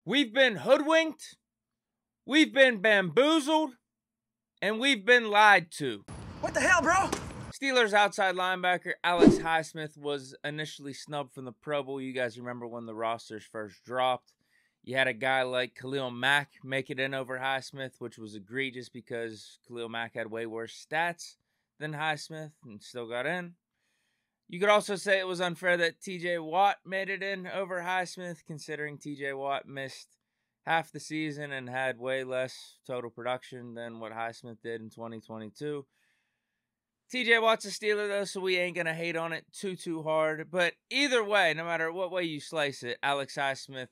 We've been hoodwinked, we've been bamboozled, and we've been lied to. What the hell, bro? Steelers outside linebacker Alex Highsmith was initially snubbed from the Pro Bowl. You guys remember when the rosters first dropped. You had a guy like Khalil Mack make it in over Highsmith, which was egregious because Khalil Mack had way worse stats than Highsmith and still got in. You could also say it was unfair that TJ Watt made it in over Highsmith, considering TJ Watt missed half the season and had way less total production than what Highsmith did in 2022. TJ Watt's a Steeler, though, so we ain't going to hate on it too hard. But either way, no matter what way you slice it, Alex Highsmith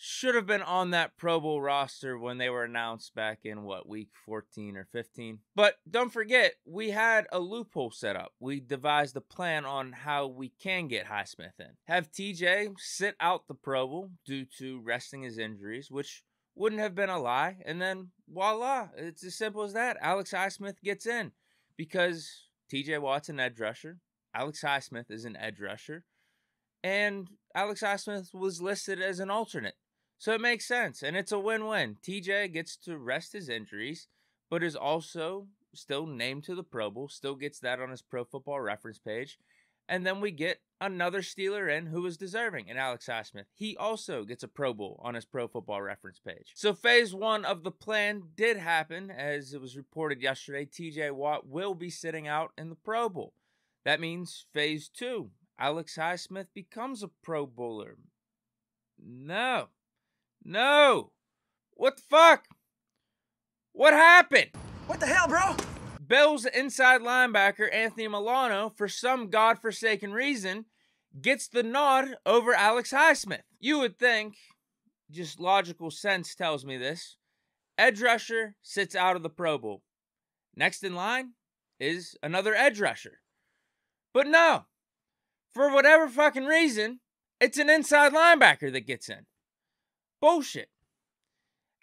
should have been on that Pro Bowl roster when they were announced back in, week 14 or 15. But don't forget, we had a loophole set up. We devised a plan on how we can get Highsmith in. Have TJ sit out the Pro Bowl due to resting his injuries, which wouldn't have been a lie. And then, voila, it's as simple as that. Alex Highsmith gets in because TJ Watt's an edge rusher. Alex Highsmith is an edge rusher. And Alex Highsmith was listed as an alternate. So it makes sense, and it's a win-win. TJ gets to rest his injuries, but is also still named to the Pro Bowl, still gets that on his Pro Football Reference page, and then we get another Steeler in who is deserving, and Alex Highsmith. He also gets a Pro Bowl on his Pro Football Reference page. So phase one of the plan did happen, as it was reported yesterday. TJ Watt will be sitting out in the Pro Bowl. That means phase two, Alex Highsmith becomes a Pro Bowler. No. What the fuck? What happened? What the hell, bro? Bills inside linebacker Anthony Milano, for some godforsaken reason, gets the nod over Alex Highsmith. You would think, just logical sense tells me this, edge rusher sits out of the Pro Bowl. Next in line is another edge rusher. But no. For whatever fucking reason, it's an inside linebacker that gets in. Bullshit.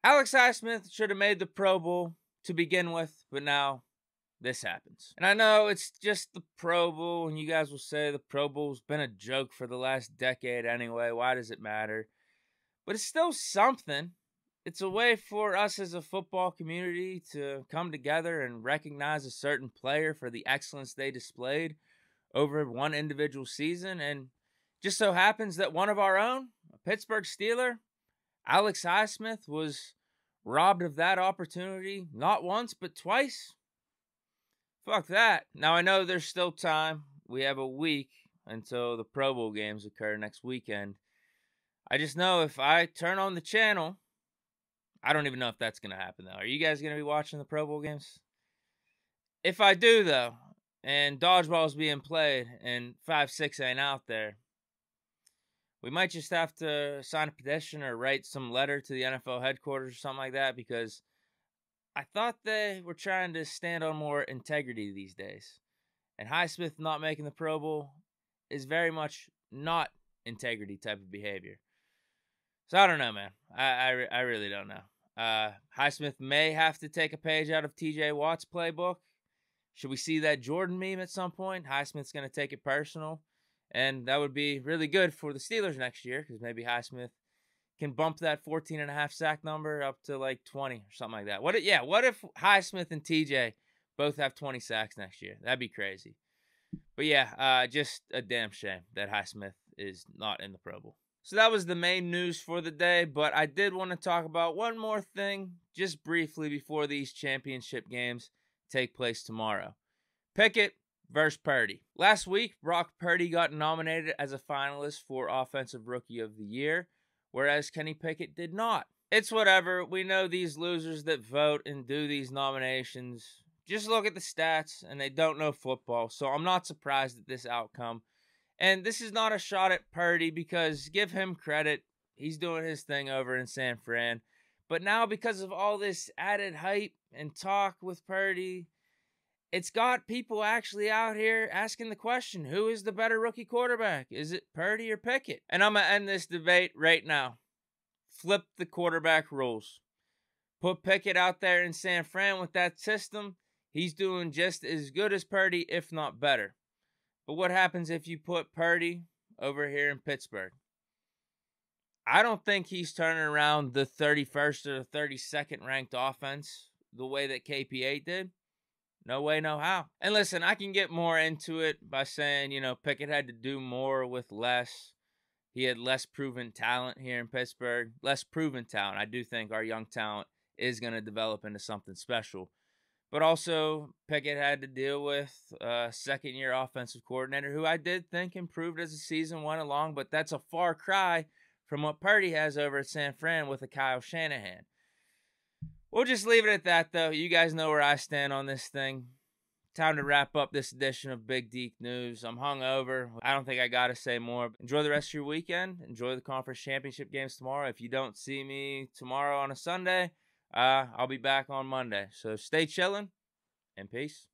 Alex Highsmith should have made the Pro Bowl to begin with, but now this happens. And I know it's just the Pro Bowl, and you guys will say the Pro Bowl's been a joke for the last decade anyway. Why does it matter? But it's still something. It's a way for us as a football community to come together and recognize a certain player for the excellence they displayed over one individual season. And just so happens that one of our own, a Pittsburgh Steeler, Alex Highsmith, was robbed of that opportunity not once but twice. Fuck that. Now I know there's still time. We have a week until the Pro Bowl games occur next weekend. I just know if I turn on the channel, I don't even know if that's going to happen though. Are you guys going to be watching the Pro Bowl games? If I do though, and dodgeball's being played and 5-6 ain't out there, we might just have to sign a petition or write some letter to the NFL headquarters or something like that, because I thought they were trying to stand on more integrity these days. And Highsmith not making the Pro Bowl is very much not integrity type of behavior. So I don't know, man. I really don't know. Highsmith may have to take a page out of TJ Watt's playbook. Should we see that Jordan meme at some point? Highsmith's going to take it personal. And that would be really good for the Steelers next year, because maybe Highsmith can bump that 14.5 sack number up to like 20 or something like that. What if Highsmith and TJ both have 20 sacks next year? That'd be crazy. But yeah, just a damn shame that Highsmith is not in the Pro Bowl. So that was the main news for the day, but I did want to talk about one more thing just briefly before these championship games take place tomorrow. Pickett versus Purdy. Last week, Brock Purdy got nominated as a finalist for Offensive Rookie of the Year, whereas Kenny Pickett did not. It's whatever. We know these losers that vote and do these nominations just look at the stats and they don't know football, so I'm not surprised at this outcome. And this is not a shot at Purdy, because give him credit. He's doing his thing over in San Fran. But now, because of all this added hype and talk with Purdy, it's got people actually out here asking the question, who is the better rookie quarterback? Is it Purdy or Pickett? And I'm going to end this debate right now. Flip the quarterback rules. Put Pickett out there in San Fran with that system. He's doing just as good as Purdy, if not better. But what happens if you put Purdy over here in Pittsburgh? I don't think he's turning around the 31st or the 32nd ranked offense the way that KP8 did. No way, no how. And listen, I can get more into it by saying, Pickett had to do more with less. He had less proven talent here in Pittsburgh. Less proven talent. I do think our young talent is going to develop into something special. But also, Pickett had to deal with a second-year offensive coordinator who I did think improved as the season went along, but that's a far cry from what Purdy has over at San Fran with a Kyle Shanahan. We'll just leave it at that, though. You guys know where I stand on this thing. Time to wrap up this edition of Big Deke News. I'm hungover. I don't think I got to say more. Enjoy the rest of your weekend. Enjoy the conference championship games tomorrow. If you don't see me tomorrow on a Sunday, I'll be back on Monday. So stay chilling and peace.